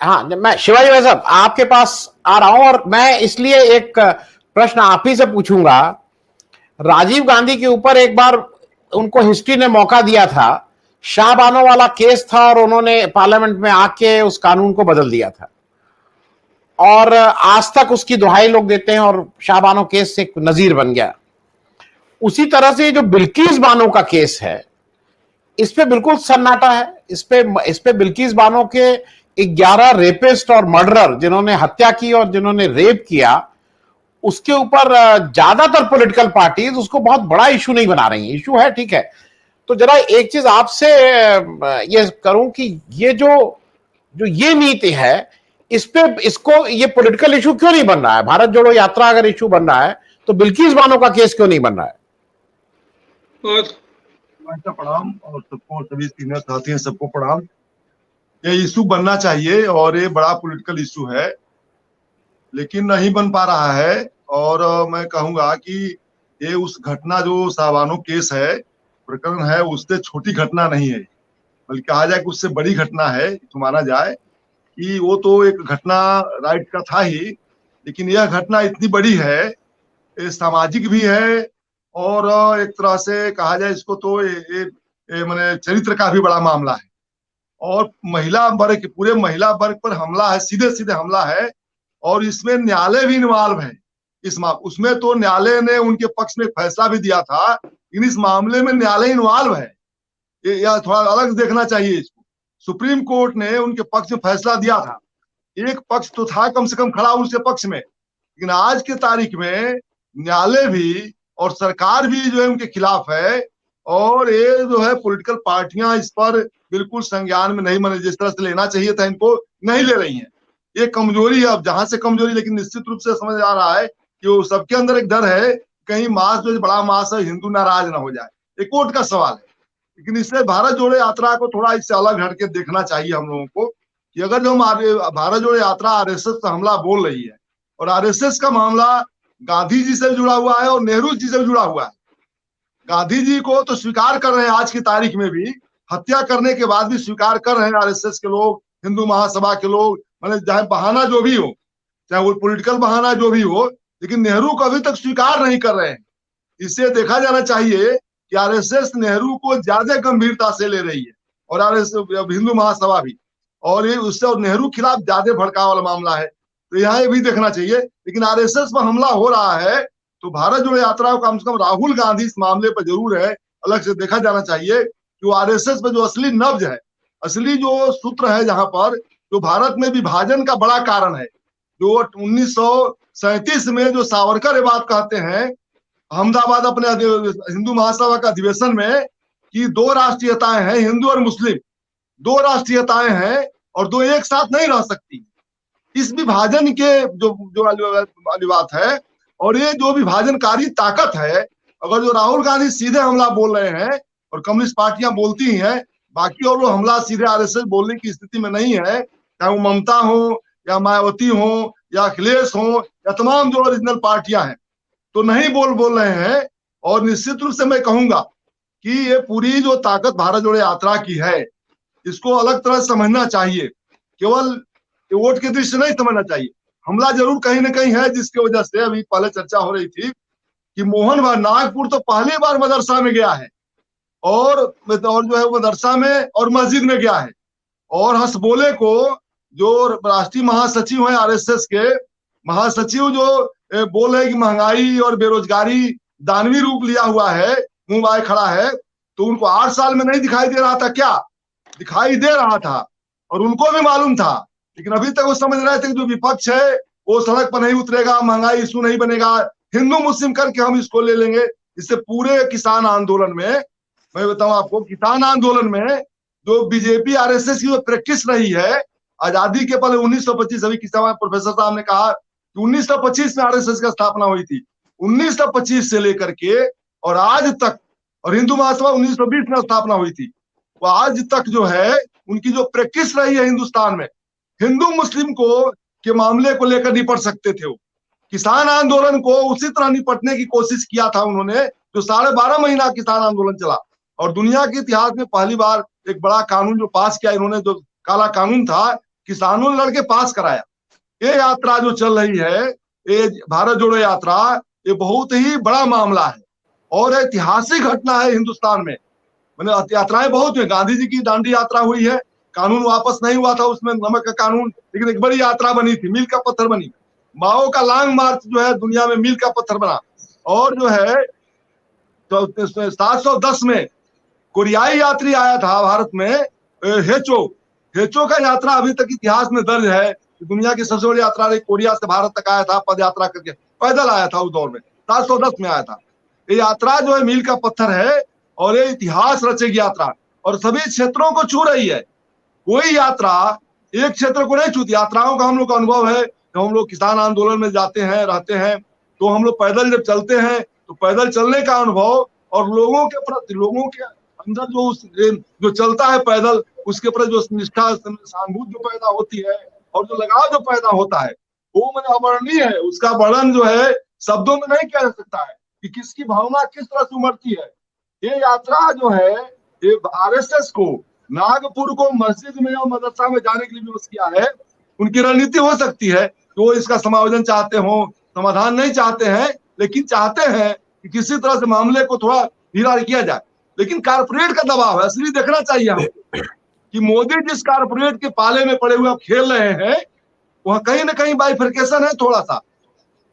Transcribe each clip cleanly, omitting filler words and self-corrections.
हाँ, मैं शिवाजी भाई साहब आपके पास आ रहा हूं और मैं इसलिए एक प्रश्न आप ही से पूछूंगा। राजीव गांधी के ऊपर एक बार उनको हिस्ट्री ने मौका दिया था, शाहबानो वाला केस था और उन्होंने पार्लियामेंट में आके उस कानून को बदल दिया था और आज तक उसकी दुहाई लोग देते हैं और शाहबानो केस से नजीर बन गया। उसी तरह से जो बिल्किस बानो का केस है, इस पे बिल्कुल सन्नाटा है। इस पे बिल्किस बानो के 11 रेपिस्ट और मर्डरर जिन्होंने हत्या की और जिन्होंने रेप किया, उसके ऊपर ज्यादातर पॉलिटिकल पार्टीज उसको बहुत बड़ा इशू नहीं बना रही हैं। इशू है, ठीक है। तो जरा एक चीज आपसे ये करूं कि ये जो जो ये नीति है, इस पे इसको ये पॉलिटिकल इशू क्यों नहीं बन रहा है? भारत जोड़ो यात्रा अगर इशू बन रहा है तो बिल्किस बानो का केस क्यों नहीं बन रहा है? प्रणाम और सबको, सभी सीनियर साथी हैं, सबको प्रणाम। ये इशू बनना चाहिए और ये बड़ा पॉलिटिकल इशू है, लेकिन नहीं बन पा रहा है। और मैं कहूंगा कि ये उस घटना जो शाहबानो केस है, प्रकरण है, उससे छोटी घटना नहीं है, बल्कि कहा जाए कि उससे बड़ी घटना है। तो माना जाए कि वो तो एक घटना राइट का था ही, लेकिन यह घटना इतनी बड़ी है, ये सामाजिक भी है और एक तरह से कहा जाए इसको तो ये माने चरित्र का भी बड़ा मामला है। और महिला वर्ग, पूरे महिला वर्ग पर हमला है, सीधे सीधे हमला है। और इसमें न्यायालय भी इन्वॉल्व है। उसमें तो न्यायालय ने उनके पक्ष में फैसला भी दिया था, लेकिन इस मामले में न्यायालय इन्वॉल्व है। यह थोड़ा अलग देखना चाहिए इसको। सुप्रीम कोर्ट ने उनके पक्ष में फैसला दिया था, एक पक्ष तो था कम से कम खड़ा उसके पक्ष में, लेकिन आज के तारीख में न्यायालय भी और सरकार भी जो है उनके खिलाफ है। और ये जो है पॉलिटिकल पार्टियां इस पर बिल्कुल संज्ञान में नहीं, माने जिस तरह से लेना चाहिए था इनको नहीं ले रही हैं। ये कमजोरी है, अब जहां से कमजोरी, लेकिन निश्चित रूप से समझ आ रहा है कि वो सबके अंदर एक डर है, कहीं मास जो बड़ा मास है हिंदू नाराज ना हो जाए। एक कोर्ट का सवाल है, लेकिन इससे भारत जोड़ो यात्रा को थोड़ा इससे अलग हट के देखना चाहिए हम लोगों को कि अगर जो हम भारत जोड़ो यात्रा आरएसएस का हमला बोल रही है, और आरएसएस का मामला गांधी जी से जुड़ा हुआ है और नेहरू जी से जुड़ा हुआ है। गांधी जी को तो स्वीकार कर रहे हैं आज की तारीख में भी, हत्या करने के बाद भी स्वीकार कर रहे हैं आरएसएस के लोग, हिंदू महासभा के लोग, माने चाहे बहाना जो भी हो, चाहे वो पॉलिटिकल बहाना जो भी हो, लेकिन नेहरू को अभी तक स्वीकार नहीं कर रहे हैं। इससे देखा जाना चाहिए कि आरएसएस नेहरू को ज्यादा गंभीरता से ले रही है और आरएसएस हिंदू महासभा भी, और ये उससे और नेहरू खिलाफ ज्यादा भड़काव वाला मामला है। तो यहाँ ये भी देखना चाहिए। लेकिन आरएसएस पर हमला हो रहा है तो भारत जोड़ो यात्रा को कम से कम राहुल गांधी इस मामले पर जरूर है, अलग से देखा जाना चाहिए कि वो आरएसएस पर जो असली नब्ज है, असली जो सूत्र है, जहां पर जो भारत में विभाजन का बड़ा कारण है, जो 1937 में जो सावरकर ये बात कहते हैं अहमदाबाद अपने हिंदू महासभा का अधिवेशन में कि दो राष्ट्रीयताएं हैं, हिंदू और मुस्लिम, दो राष्ट्रीयताएं हैं और दो एक साथ नहीं रह सकती। इस विभाजन के जो जो वाली बात है, और ये जो विभाजनकारी ताकत है, अगर जो राहुल गांधी सीधे हमला बोल रहे हैं और कम्युनिस्ट पार्टियां बोलती ही हैं, बाकी और वो हमला सीधे आरएसएस बोलने की स्थिति में नहीं है, चाहे वो ममता हो या मायावती हो या अखिलेश हो या तमाम जो ओरिजिनल पार्टियां हैं, तो नहीं बोल रहे हैं। और निश्चित रूप से मैं कहूंगा कि ये पूरी जो ताकत भारत जोड़ो यात्रा की है, इसको अलग तरह से समझना चाहिए, केवल वोट की दृष्टि नहीं समझना चाहिए। हमला जरूर कहीं ना कहीं है, जिसकी वजह से अभी पहले चर्चा हो रही थी कि मोहन नागपुर तो पहली बार मदरसा में गया है और जो है मदरसा में और मस्जिद में गया है। और हसबोले को जो राष्ट्रीय महासचिव है आरएसएस के महासचिव, जो बोल रहे कि महंगाई और बेरोजगारी दानवी रूप लिया हुआ है, मुंह बाय खड़ा है, तो उनको 8 साल में नहीं दिखाई दे रहा था क्या? दिखाई दे रहा था और उनको भी मालूम था, लेकिन अभी तक वो समझ रहे थे कि जो विपक्ष है वो सड़क पर नहीं उतरेगा, महंगाई इशू नहीं बनेगा, हिंदू मुस्लिम करके हम इसको ले लेंगे। इससे पूरे किसान आंदोलन में, मैं बताऊं आपको, किसान आंदोलन में जो बीजेपी आरएसएस की जो प्रैक्टिस रही है आजादी के पहले 1925, अभी किसान प्रोफेसर साहब ने कहा कि 1925 में आरएसएस का स्थापना हुई थी, 1925 से लेकर के और आज तक, और हिंदू महासभा 1920 में स्थापना हुई थी, वो आज तक जो है उनकी जो प्रैक्टिस रही है हिंदुस्तान में, हिंदू मुस्लिम को के मामले को लेकर निपट सकते थे। वो किसान आंदोलन को उसी तरह निपटने की कोशिश किया था उन्होंने, जो 12.5 महीना किसान आंदोलन चला। और दुनिया के इतिहास में पहली बार एक बड़ा कानून जो पास किया इन्होंने, जो काला कानून था, किसानों ने लड़के पास कराया। ये यात्रा जो चल रही है, ये भारत जोड़ो यात्रा, ये बहुत ही बड़ा मामला है और ऐतिहासिक घटना है हिंदुस्तान में। मैंने यात्राएं बहुत हुई, गांधी जी की दांडी यात्रा हुई है, कानून वापस नहीं हुआ था उसमें, नमक का कानून, लेकिन एक बड़ी यात्रा बनी थी, मील का पत्थर बनी। माओ का लॉन्ग मार्च जो है दुनिया में मील का पत्थर बना। और जो है तो 710 में कोरियाई यात्री आया था भारत में, हेचो। हेचो का यात्रा अभी तक इतिहास में दर्ज है, दुनिया की सबसे बड़ी यात्रा रही, कोरिया से भारत तक आया था, पद यात्रा करके, पैदल आया था उस दौर में, 710 में आया था। ये यात्रा जो है मील का पत्थर है और ये इतिहास रचेगी यात्रा, और सभी क्षेत्रों को छू रही है। कोई यात्रा एक क्षेत्र को नहीं छूती। यात्राओं का हम लोग का अनुभव है, जब हम लोग किसान आंदोलन में जाते हैं, रहते हैं, तो हम लोग पैदल जब चलते हैं तो पैदल चलने का अनुभव और लोगों के प्रति, लोगों के अंदर जो चलता है पैदल, उसके प्रति जो निष्ठा, सहानुभूति जो पैदा होती है और जो लगाव जो पैदा होता है, वो मैंने अवर्णनीय है। उसका वर्णन जो है शब्दों में नहीं किया जा सकता है कि किसकी भावना किस तरह से उमड़ती है। ये यात्रा जो है, ये आरएसएस को नागपुर को मस्जिद में और मदरसा में जाने के लिए विवश किया है। उनकी रणनीति हो सकती है कि वो इसका समायोजन चाहते हो, समाधान नहीं चाहते हैं, लेकिन चाहते हैं कि किसी तरह से मामले को थोड़ा ढीला किया जाए। लेकिन कारपोरेट का दबाव है, असली देखना चाहिए हमको कि मोदी जिस कारपोरेट के पाले में पड़े हुए खेल रहे हैं, वहां कहीं ना कहीं बाइफरकेशन है थोड़ा सा।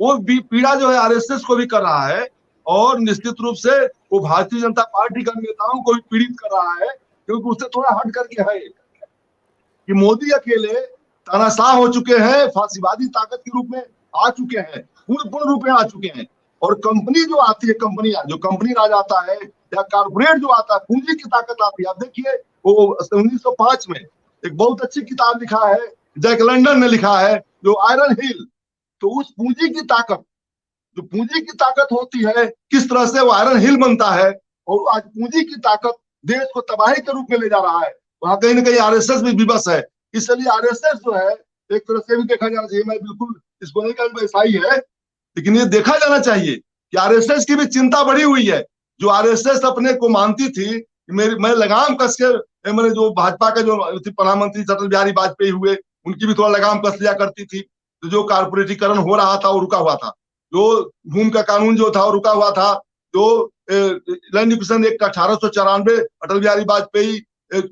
वो पीड़ा जो है आरएसएस को भी कर रहा है और निश्चित रूप से वो भारतीय जनता पार्टी के नेताओं को भी पीड़ित कर रहा है, क्योंकि उससे थोड़ा हट करके है कि मोदी अकेले तानाशाह हो चुके हैं, फांसीवादी ताकत के रूप में आ चुके हैं, पूर्ण रूप में आ चुके हैं। और कंपनी जो आती है, जो कंपनी राज आता है या कारपोरेट जो आता है, पूंजी की ताकत आती है। आप देखिए वो 1905 में एक बहुत अच्छी किताब लिखा है, जैक लंडन ने लिखा है, जो आयरन हिल। तो उस पूंजी की ताकत, जो पूंजी की ताकत होती है, किस तरह से वो आयरन हिल बनता है, और आज पूंजी की ताकत देश को तबाही के रूप में ले जा रहा है। वहां कहीं ना कहीं आरएसएस भी विवश है। इसलिए आरएसएस जो है एक तरह से भी देखा जाना चाहिए, मैं बिल्कुल इसको नहीं कहूंगा ऐसा ही है, लेकिन ये देखा जाना चाहिए कि आरएसएस की भी चिंता बढ़ी हुई है। जो आरएसएस अपने को मानती थी मैं लगाम कस के, मैंने जो भाजपा के जो प्रधानमंत्री अटल बिहारी वाजपेयी हुए, उनकी भी थोड़ा लगाम कस लिया करती थी। तो जो कारपोरेटीकरण हो रहा था वो रुका हुआ था, जो भूमि का कानून जो था वो रुका हुआ था, जो land acquisition act 1894 Atal Bihari Vajpayee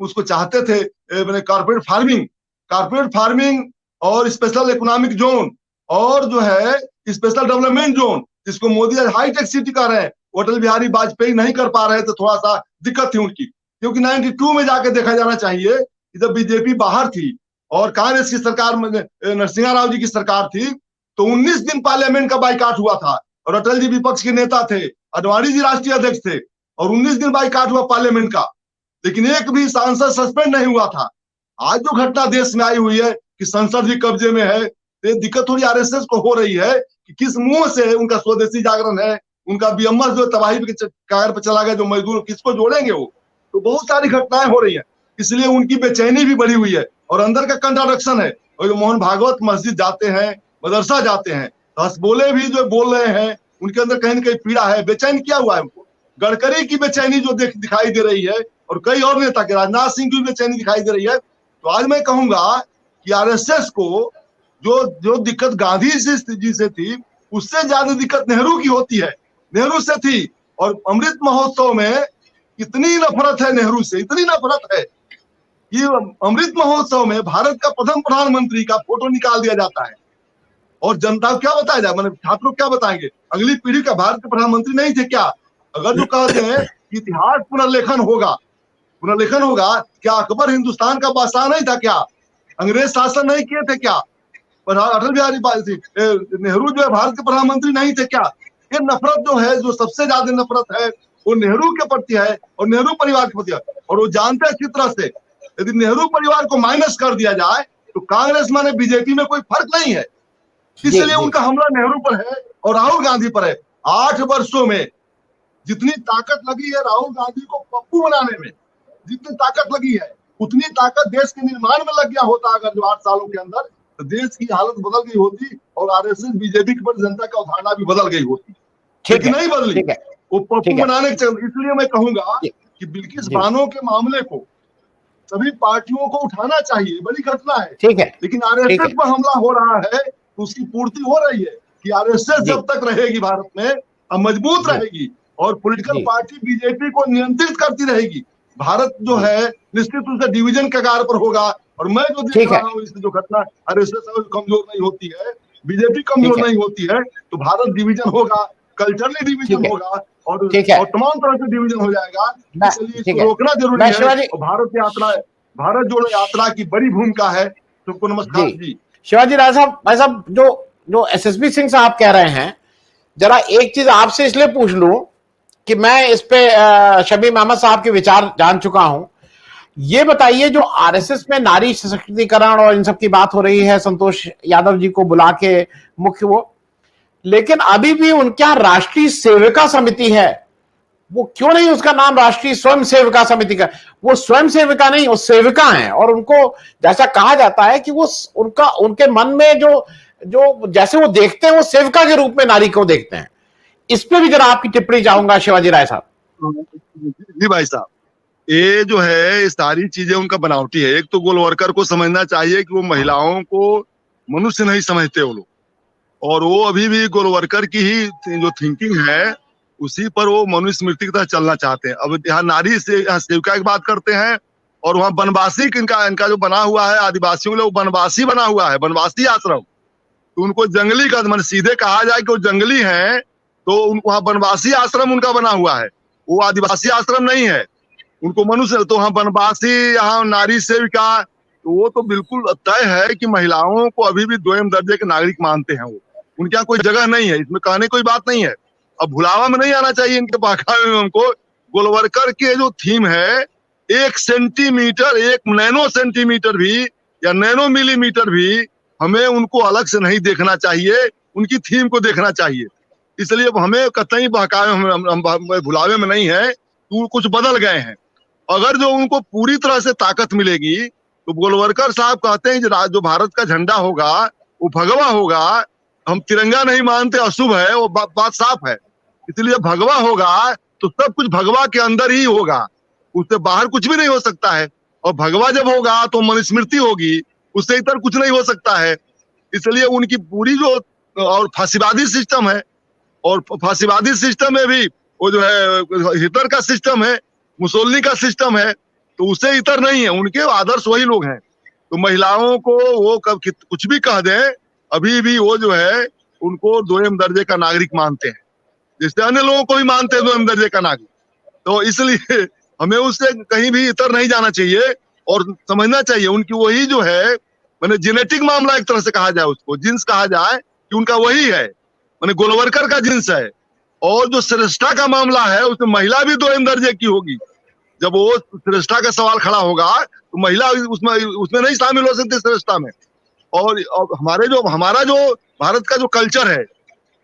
उसको चाहते थे, मैंने कारपोरेट फार्मिंग और स्पेशल इकोनॉमिक जोन और जो है स्पेशल डेवलपमेंट जोन, जिसको मोदी आज हाईटेक सिटी कर रहे हैं, अटल बिहारी वाजपेयी नहीं कर पा रहे थे। थोड़ा सा दिक्कत थी उनकी, क्योंकि 92 में जाके देखा जाना चाहिए कि जब बीजेपी बाहर थी और कांग्रेस की सरकार, नरसिंहा राव जी की सरकार थी, तो 19 दिन पार्लियामेंट का बाइकाट हुआ था और अटल जी विपक्ष के नेता थे, अडवाणी जी राष्ट्रीय अध्यक्ष थे, और 19 दिन बाइकाट हुआ पार्लियामेंट का, लेकिन एक भी सांसद सस्पेंड नहीं हुआ था। आज जो घटना देश में आई हुई है कि संसद भी कब्जे में है, तो दिक्कत थोड़ी आरएसएस को हो रही है कि किस मुंह से उनका स्वदेशी जागरण है, उनका बीएमएस जो तबाही के कागर पर चला गया, जो मजदूर, किसको जोड़ेंगे वो। तो बहुत सारी घटनाएं हो रही है, इसलिए उनकी बेचैनी भी बढ़ी हुई है और अंदर का कंट्राडिक्शन है। और जो मोहन भागवत मस्जिद जाते हैं, मदरसा जाते हैं, हंसबोले भी जो बोल रहे हैं, उनके अंदर कहीं ना कहीं पीड़ा है, बेचैन किया हुआ है उनको। गडकरी की बेचैनी जो दिखाई दे रही है और कई और नेता के, राजनाथ सिंह की बेचैनी दिखाई दे रही है। तो आज मैं कहूंगा कि आरएसएस को जो दिक्कत गांधी जी से थी, उससे ज्यादा दिक्कत नेहरू की होती है, नेहरू से थी। और अमृत महोत्सव में इतनी नफरत है नेहरू से, इतनी नफरत है कि अमृत महोत्सव में भारत का प्रथम प्रधानमंत्री का फोटो निकाल दिया जाता है और जनता को क्या बताया जाए, मतलब छात्रों क्या बताएंगे, अगली पीढ़ी का भारत के प्रधानमंत्री नहीं थे क्या? अगर जो कहते हैं कि इतिहास पुनर्लेखन होगा, क्या अकबर हिंदुस्तान का बादशाह नहीं था क्या? अंग्रेज शासन नहीं किए थे क्या? अटल बिहारी नेहरू जो है भारत के प्रधानमंत्री नहीं थे क्या? ये नफरत जो है, जो सबसे ज्यादा नफरत है वो नेहरू के प्रति है और नेहरू परिवार के प्रति है। और वो जानते हैं अच्छी तरह से, यदि नेहरू परिवार को माइनस कर दिया जाए तो कांग्रेस माने बीजेपी में कोई फर्क नहीं है। इसलिए उनका हमला नेहरू पर है और राहुल गांधी पर है। 8 वर्षों में जितनी ताकत लगी है राहुल गांधी को पप्पू बनाने में, जितनी ताकत लगी है, उतनी ताकत देश के निर्माण में लग गया होता अगर जो 8 सालों के अंदर, तो देश की हालत बदल गई होती और आरएसएस बीजेपी के प्रति जनता का अवधारणा भी बदल गई होती। लेकिन नहीं बदली, वो पप्पू बनाने के चलते। इसलिए मैं कहूंगा कि बिल्किस जी। बानो के मामले को सभी पार्टियों को उठाना चाहिए, बड़ी घटना है। ठीक है। लेकिन ठीक आरएसएस है। पर हमला हो रहा है तो उसकी पूर्ति हो रही है कि आरएसएस जी। जब तक रहेगी भारत में और मजबूत जी। रहेगी और पॉलिटिकल जी। पार्टी बीजेपी को नियंत्रित करती रहेगी, भारत जो जी। है निश्चित रूप से डिवीजन कगार पर होगा। और मैं जो देख ठीक रहा है। हूँ इसमें जो घटना, आरएसएस कमजोर नहीं होती है, बीजेपी ठीक कमजोर है। नहीं होती है, तो भारत डिवीजन होगा, कल्चरली ठीक डिवीजन है। होगा और ठीक है। तमाम तरह से डिवीजन हो जाएगा। मैं इसलिए ठीक इसको है। रोकना जरूरी मैं है। शिवाजी और भारत जोड़ो यात्रा की बड़ी भूमिका है। सबको जी, नमस्कार जी। शिवाजी राय साहब, भाई साहब, जो जो एसएसबी सिंह साहब कह रहे हैं, जरा एक चीज आपसे इसलिए पूछ लूं कि मैं इस पे शबीर अहमद साहब के विचार जान चुका हूं। ये बताइए, जो आरएसएस में नारी सशक्तिकरण और इन सब की बात हो रही है, संतोष यादव जी को बुला के मुख्य वो, लेकिन अभी भी उनके यहाँ राष्ट्रीय सेविका समिति है। वो क्यों नहीं उसका नाम राष्ट्रीय स्वयं सेविका समिति का? वो स्वयं सेविका नहीं, वो सेविका हैं। और उनको जैसा कहा जाता है कि वो उनका उनके मन में जो जो जैसे वो देखते हैं, वो सेविका के रूप में नारी को देखते हैं। इस पे भी जरा आपकी टिप्पणी चाहूंगा शिवाजी राय साहब। जी भाई साहब, ये जो है ये सारी चीजें उनका बनावटी है। एक तो गोलवर्कर को समझना चाहिए कि वो महिलाओं को मनुष्य नहीं समझते वो लोग, और वो अभी भी गोलवर्कर की ही जो थिंकिंग है उसी पर वो मनुस्मृति की तरह चलना चाहते हैं। अब यहाँ नारी से यहाँ सेविका की बात करते हैं, और वहाँ बनवासी इनका इनका जो बना हुआ है, आदिवासियों के लिए बनवासी बना हुआ है, बनवासी आश्रम। तो उनको जंगली का मतलब सीधे कहा जाए कि वो जंगली हैं, तो उनको वहाँ बनवासी आश्रम उनका बना हुआ है, वो आदिवासी आश्रम नहीं है। उनको मनुष्य तो वहाँ बनवासी, यहाँ नारी सेविका, तो वो तो बिल्कुल तय है कि महिलाओं को अभी भी दोयम दर्जे के नागरिक मानते हैं वो। उनके यहाँ कोई जगह नहीं है, इसमें कहने कोई बात नहीं है। अब भुलावा में नहीं आना चाहिए इनके बहकावे में हमको। गोलवर्कर के जो थीम है, 1 सेंटीमीटर, 1 नैनो सेंटीमीटर भी या नैनो मिलीमीटर भी हमें उनको अलग से नहीं देखना चाहिए, उनकी थीम को देखना चाहिए। इसलिए हमें कतई बहकावे हम भुलावे में नहीं है, तो कुछ बदल गए हैं। अगर जो उनको पूरी तरह से ताकत मिलेगी तो गोलवर्कर साहब कहते हैं जो भारत का झंडा होगा वो भगवा होगा। हम तिरंगा नहीं मानते, अशुभ है, वो बात साफ है। इसलिए भगवा होगा तो सब कुछ भगवा के अंदर ही होगा, उससे बाहर कुछ भी नहीं हो सकता है। और भगवा जब होगा तो मनुस्मृति होगी, उससे इतर कुछ नहीं हो सकता है। इसलिए उनकी पूरी जो और फांसीवादी सिस्टम है, और फांसीवादी सिस्टम में भी वो जो है हिटलर का सिस्टम है, मुसोलिनी का सिस्टम है, तो उससे इतर नहीं है। उनके आदर्श वही लोग हैं। तो महिलाओं को वो कब कुछ भी कह दें, अभी भी वो जो है उनको दोयम दर्जे का नागरिक मानते हैं, जैसे अन्य लोगों को भी मानते हैं दोयम दर्जे का नागरिक। तो इसलिए हमें उससे कहीं भी इतर नहीं जाना चाहिए और समझना चाहिए उनकी वही जो है, मैंने जेनेटिक मामला एक तरह से कहा जाए, उसको जिन्स कहा जाए कि उनका वही है, मैंने गोलवर्कर का जिन्स है। और जो श्रेष्ठता का मामला है उसमें महिला भी दोयम दर्जे की होगी। जब वो श्रेष्ठता का सवाल खड़ा होगा तो महिला उसमें नहीं शामिल हो सकती श्रेष्ठता में। और हमारा जो भारत का जो कल्चर है,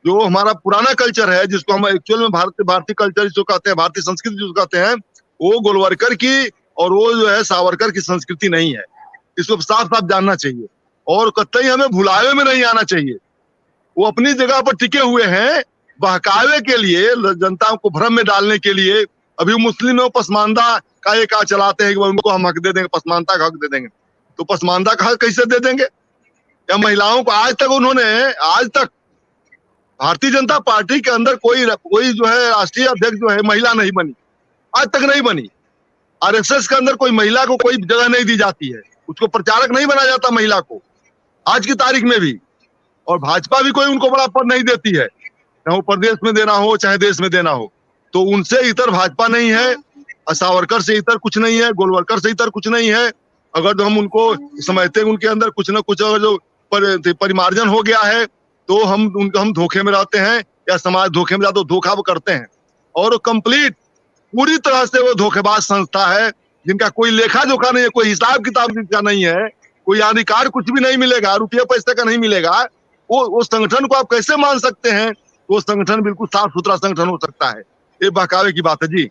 जो हमारा पुराना कल्चर है, जिसको हम एक्चुअल में भारतीय कल्चर जिसको कहते हैं, भारतीय संस्कृति जिसको कहते हैं, वो गोलवर्कर की और वो जो है सावरकर की संस्कृति नहीं है। इसको साफ साफ जानना चाहिए और कतई हमें भुलावे में नहीं आना चाहिए। वो अपनी जगह पर टिके हुए हैं, बहकावे के लिए, जनता को भ्रम में डालने के लिए। अभी मुस्लिमों पसमानदा का एक चलाते हैं कि उनको हम हक दे देंगे, पसमानदा का हक दे देंगे। तो पसमानदा का हक कैसे दे देंगे? या महिलाओं को आज तक भारतीय जनता पार्टी के अंदर कोई जो है राष्ट्रीय अध्यक्ष जो है महिला नहीं बनी, आज तक नहीं बनी। आरएसएस के अंदर कोई महिला को कोई जगह नहीं दी जाती है, उसको प्रचारक नहीं बनाया जाता महिला को आज की तारीख में भी। और भाजपा भी कोई उनको बड़ा पद नहीं देती है, चाहे वो प्रदेश में देना हो चाहे देश में देना हो। तो उनसे इतर भाजपा नहीं है, सावरकर से इतर कुछ नहीं है, गोलवर्कर से इतर कुछ नहीं है। अगर जो हम उनको समझते हैं उनके अंदर कुछ ना कुछ अगर जो परिमार्जन हो गया है तो हम धोखे में रहते हैं, या समाज धोखे में जाते, धोखा वो करते हैं। और वो कंप्लीट पूरी तरह से वो धोखेबाज संस्था है, जिनका कोई लेखा जोखा नहीं है, कोई हिसाब किताब जिनका नहीं है, कोई अधिकार कुछ भी नहीं मिलेगा, रुपये पैसे का नहीं मिलेगा। वो संगठन को आप कैसे मान सकते हैं? वो संगठन बिल्कुल साफ सुथरा संगठन हो सकता है। ये बहकावे की बात है जी।